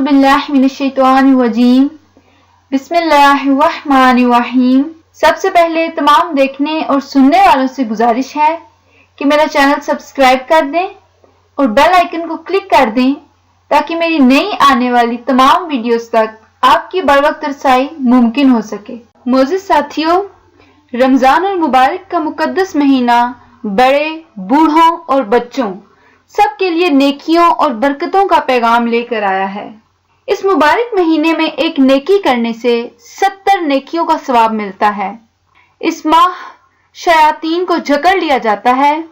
औज़ु बिल्लाहि मिनश्शैतानिर्रजीम बिस्मिल्लाहिर्रहमानिर्रहीम। सबसे पहले तमाम देखने और सुनने वालों से गुजारिश है कि मेरा चैनल सब्सक्राइब कर दें और बेल आइकन को क्लिक कर दें ताकि मेरी नई आने वाली तमाम वीडियोस तक आपकी बरवक्त रसाई मुमकिन हो सके। मोअज़्ज़िज़ साथियों, रमजान और मुबारक का मुकद्दस महीना बड़े, बूढ़ों और बच्चों सबके लिए नेकियों और बरकतों का पैगाम लेकर आया है। इस मुबारक महीने में एक नेकी करने से 70 नेकियों का सवाब मिलता है। इस माह शयातीन को जकड़ लिया जाता है,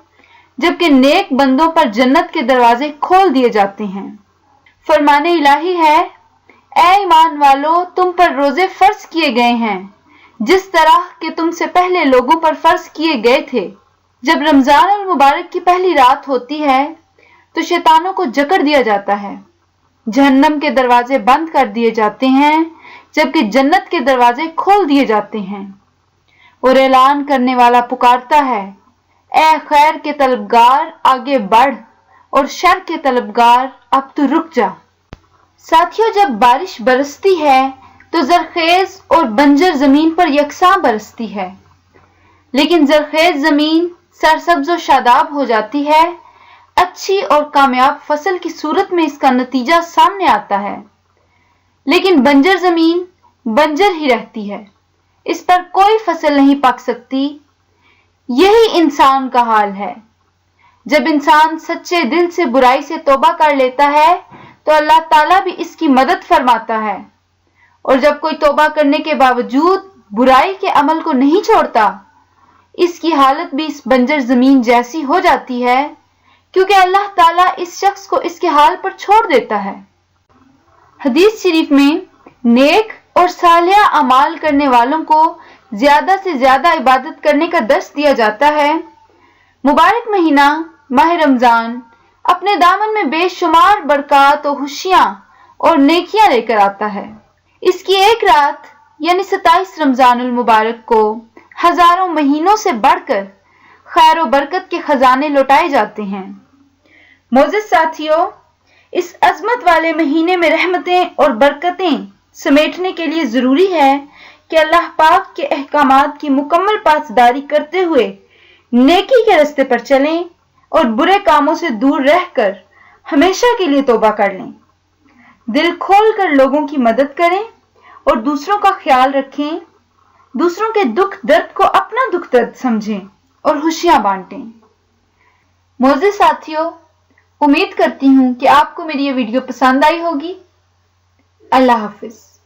जबकि नेक बंदों पर जन्नत के दरवाजे खोल दिए जाते हैं। फरमाने इलाही है, ऐ ईमान वालों, तुम पर रोजे फर्ज किए गए हैं जिस तरह के तुमसे पहले लोगों पर फर्ज किए गए थे। जब रमजान और मुबारक की पहली रात होती है तो शैतानों को जकड़ दिया जाता है, जहन्नम के दरवाजे बंद कर दिए जाते हैं, जबकि जन्नत के दरवाजे खोल दिए जाते हैं। और ऐलान करने वाला पुकारता है, ऐ खैर के तलबगार आगे बढ़ और शर के तलबगार अब तू रुक जा। साथियों, जब बारिश बरसती है तो जरखेज और बंजर जमीन पर यकसां बरसती है, लेकिन जरखेज जमीन सरसब्ज और शादाब हो जाती है। अच्छी और कामयाब फसल की सूरत में इसका नतीजा सामने आता है, लेकिन बंजर जमीन बंजर ही रहती है, इस पर कोई फसल नहीं पक सकती। यही इंसान का हाल है। जब इंसान सच्चे दिल से बुराई से तौबा कर लेता है तो अल्लाह ताला भी इसकी मदद फरमाता है, और जब कोई तौबा करने के बावजूद बुराई के अमल को नहीं छोड़ता, इसकी हालत भी इस बंजर जमीन जैसी हो जाती है, क्योंकि अल्लाह ताला इस शख्स को इसके हाल पर छोड़ देता है। हदीस शरीफ में नेक और सालिहा अमाल करने वालों को ज्यादा से ज्यादा इबादत करने का दर्स दिया जाता है। मुबारक महीना माह रमजान अपने दामन में बेशुमार बरकत और खुशियां और नेकियां लेकर आता है। इसकी एक रात यानी 27 रमजानुल मुबारक को हजारों महीनों से बढ़कर खैर और बरकत के खजाने लौटाए जाते हैं। मोअज़्ज़िज़ साथियों, इस अजमत वाले महीने में रहमतें और बरकतें समेटने के लिए जरूरी है कि अल्लाह पाक के अहकामात की मुकम्मल पासदारी करते हुए नेकी के रास्ते पर चलें और बुरे कामों से दूर रहकर हमेशा के लिए तौबा कर लें। दिल खोल कर लोगों की मदद करें और दूसरों का ख्याल रखें। दूसरों के दुख दर्द को अपना दुख दर्द समझें और खुशियां बांटें। मोअज़्ज़िज़ साथियों, उम्मीद करती हूँ कि आपको मेरी ये वीडियो पसंद आई होगी। अल्लाह हाफिज।